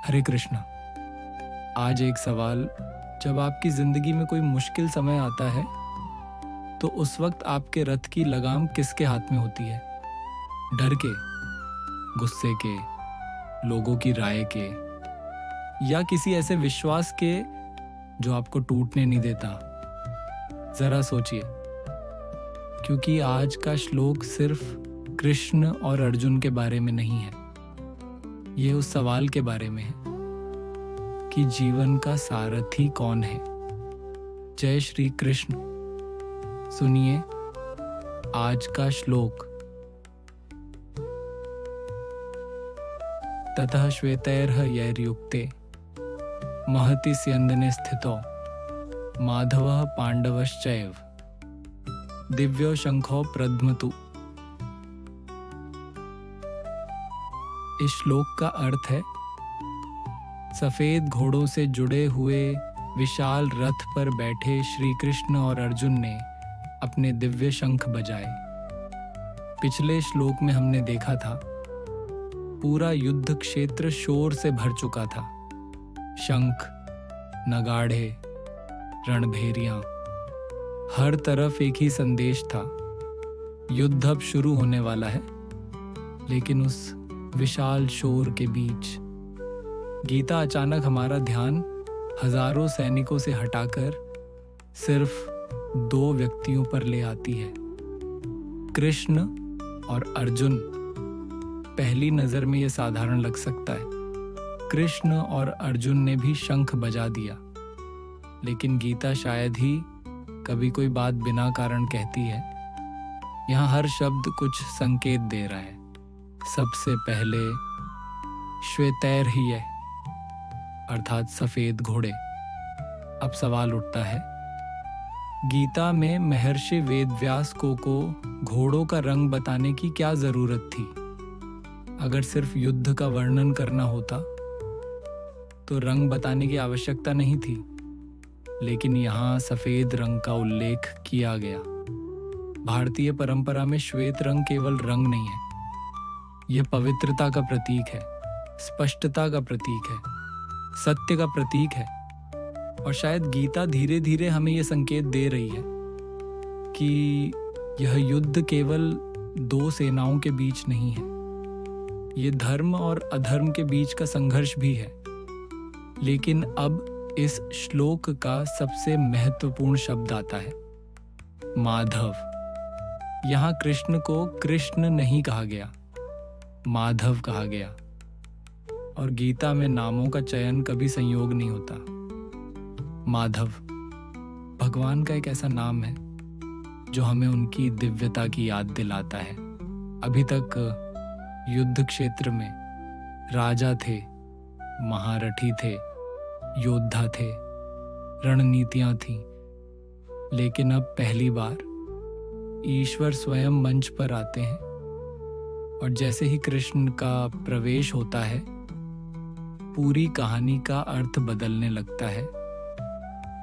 हरे कृष्णा। आज एक सवाल, जब आपकी जिंदगी में कोई मुश्किल समय आता है तो उस वक्त आपके रथ की लगाम किसके हाथ में होती है? डर के, गुस्से के, लोगों की राय के, या किसी ऐसे विश्वास के जो आपको टूटने नहीं देता? जरा सोचिए, क्योंकि आज का श्लोक सिर्फ कृष्ण और अर्जुन के बारे में नहीं है। ये उस सवाल के बारे में है कि जीवन का सारथी कौन है। जय श्री कृष्ण। सुनिए आज का श्लोक। ततः श्वेतैर्ह यैर्युक्ते महति स्यन्दने स्थितो माधवः पांडवश्चैव दिव्यो शंखो प्रद्मतु। इस श्लोक का अर्थ है, सफेद घोड़ों से जुड़े हुए विशाल रथ पर बैठे श्री कृष्ण और अर्जुन ने अपने दिव्य शंख बजाए। पिछले श्लोक में हमने देखा था, पूरा युद्ध क्षेत्र शोर से भर चुका था। शंख, नगाड़े, रणभेरियां, हर तरफ एक ही संदेश था, युद्ध अब शुरू होने वाला है। लेकिन उस विशाल शोर के बीच गीता अचानक हमारा ध्यान हजारों सैनिकों से हटाकर सिर्फ दो व्यक्तियों पर ले आती है, कृष्ण और अर्जुन। पहली नजर में यह साधारण लग सकता है, कृष्ण और अर्जुन ने भी शंख बजा दिया। लेकिन गीता शायद ही कभी कोई बात बिना कारण कहती है। यहाँ हर शब्द कुछ संकेत दे रहा है। सबसे पहले श्वेतैर्ह्य अर्थात सफेद घोड़े। अब सवाल उठता है, गीता में महर्षि वेदव्यास को घोड़ों का रंग बताने की क्या जरूरत थी? अगर सिर्फ युद्ध का वर्णन करना होता तो रंग बताने की आवश्यकता नहीं थी। लेकिन यहाँ सफेद रंग का उल्लेख किया गया। भारतीय परंपरा में श्वेत रंग केवल रंग नहीं है, यह पवित्रता का प्रतीक है, स्पष्टता का प्रतीक है, सत्य का प्रतीक है। और शायद गीता धीरे धीरे हमें यह संकेत दे रही है कि यह युद्ध केवल दो सेनाओं के बीच नहीं है, यह धर्म और अधर्म के बीच का संघर्ष भी है। लेकिन अब इस श्लोक का सबसे महत्वपूर्ण शब्द आता है, माधव। यहाँ कृष्ण को कृष्ण नहीं कहा गया, माधव कहा गया। और गीता में नामों का चयन कभी संयोग नहीं होता। माधव भगवान का एक ऐसा नाम है जो हमें उनकी दिव्यता की याद दिलाता है। अभी तक युद्ध क्षेत्र में राजा थे, महारथी थे, योद्धा थे, रणनीतियां थीं। लेकिन अब पहली बार ईश्वर स्वयं मंच पर आते हैं। और जैसे ही कृष्ण का प्रवेश होता है, पूरी कहानी का अर्थ बदलने लगता है।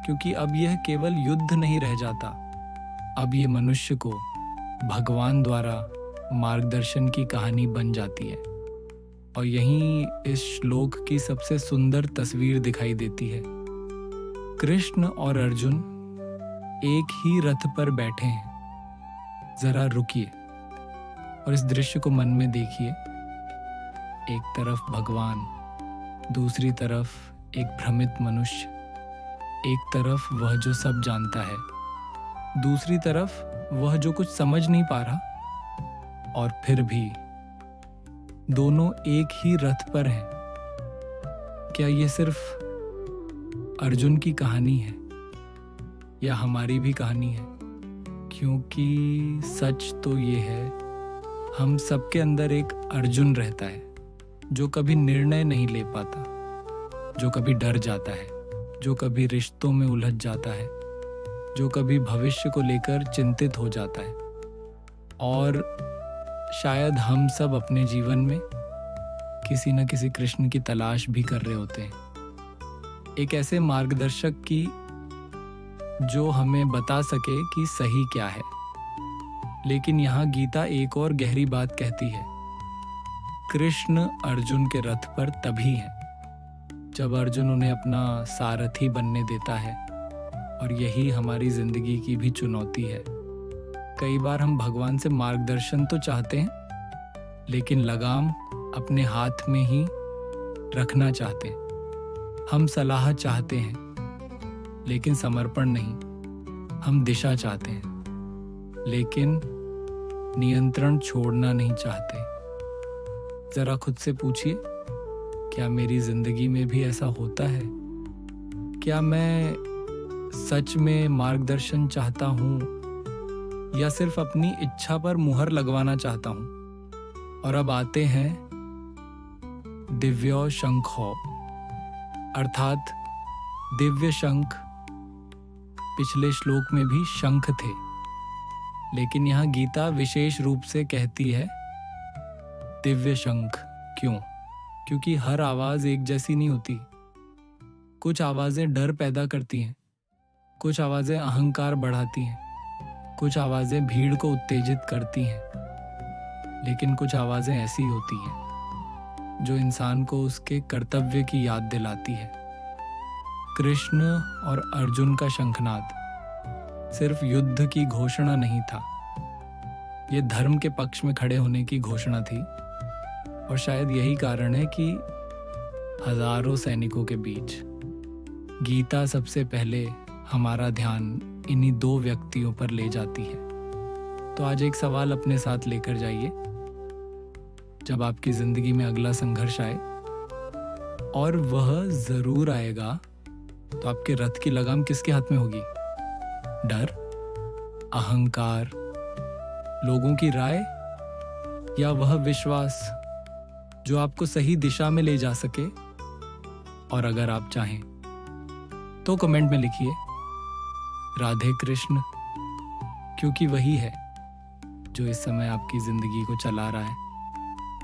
क्योंकि अब यह केवल युद्ध नहीं रह जाता, अब यह मनुष्य को भगवान द्वारा मार्गदर्शन की कहानी बन जाती है। और यहीं इस श्लोक की सबसे सुंदर तस्वीर दिखाई देती है। कृष्ण और अर्जुन एक ही रथ पर बैठे हैं। जरा रुकिए और इस दृश्य को मन में देखिए। एक तरफ भगवान, दूसरी तरफ एक भ्रमित मनुष्य, एक तरफ वह जो सब जानता है, दूसरी तरफ वह जो कुछ समझ नहीं पा रहा। और फिर भी दोनों एक ही रथ पर हैं। क्या यह सिर्फ अर्जुन की कहानी है या हमारी भी कहानी है? क्योंकि सच तो ये है, हम सबके अंदर एक अर्जुन रहता है जो कभी निर्णय नहीं ले पाता, जो कभी डर जाता है, जो कभी रिश्तों में उलझ जाता है, जो कभी भविष्य को लेकर चिंतित हो जाता है। और शायद हम सब अपने जीवन में किसी न किसी कृष्ण की तलाश भी कर रहे होते हैं, एक ऐसे मार्गदर्शक की जो हमें बता सके कि सही क्या है। लेकिन यहाँ गीता एक और गहरी बात कहती है, कृष्ण अर्जुन के रथ पर तभी है जब अर्जुन उन्हें अपना सारथी बनने देता है। और यही हमारी जिंदगी की भी चुनौती है। कई बार हम भगवान से मार्गदर्शन तो चाहते हैं, लेकिन लगाम अपने हाथ में ही रखना चाहते हैं। हम सलाह चाहते हैं, लेकिन समर्पण नहीं। हम दिशा चाहते हैं, लेकिन नियंत्रण छोड़ना नहीं चाहते। जरा खुद से पूछिए, क्या मेरी जिंदगी में भी ऐसा होता है? क्या मैं सच में मार्गदर्शन चाहता हूँ, या सिर्फ अपनी इच्छा पर मुहर लगवाना चाहता हूँ? और अब आते हैं दिव्यो शंखो, अर्थात दिव्य शंख। पिछले श्लोक में भी शंख थे, लेकिन यहाँ गीता विशेष रूप से कहती है दिव्य शंख। क्यों? क्योंकि हर आवाज एक जैसी नहीं होती। कुछ आवाजें डर पैदा करती हैं, कुछ आवाजें अहंकार बढ़ाती हैं, कुछ आवाजें भीड़ को उत्तेजित करती हैं, लेकिन कुछ आवाजें ऐसी होती हैं जो इंसान को उसके कर्तव्य की याद दिलाती है। कृष्ण और अर्जुन का शंखनाद सिर्फ युद्ध की घोषणा नहीं था, ये धर्म के पक्ष में खड़े होने की घोषणा थी। और शायद यही कारण है कि हजारों सैनिकों के बीच गीता सबसे पहले हमारा ध्यान इन्हीं दो व्यक्तियों पर ले जाती है। तो आज एक सवाल अपने साथ लेकर जाइए। जब आपकी जिंदगी में अगला संघर्ष आए, और वह जरूर आएगा, तो आपके रथ की लगाम किसके हाथ में होगी? डर, अहंकार, लोगों की राय, या वह विश्वास जो आपको सही दिशा में ले जा सके? और अगर आप चाहें तो कमेंट में लिखिए राधे कृष्ण, क्योंकि वही है जो इस समय आपकी जिंदगी को चला रहा है।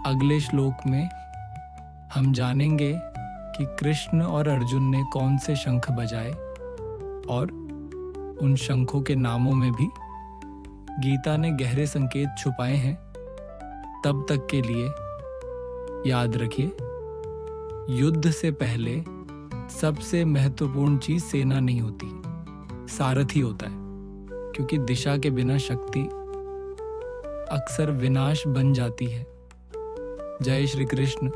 अगले श्लोक में हम जानेंगे कि कृष्ण और अर्जुन ने कौन से शंख बजाए, और उन शंखों के नामों में भी गीता ने गहरे संकेत छुपाए हैं। तब तक के लिए याद रखिए, युद्ध से पहले सबसे महत्वपूर्ण चीज सेना नहीं होती, सारथी होता है। क्योंकि दिशा के बिना शक्ति अक्सर विनाश बन जाती है। जय श्री कृष्ण।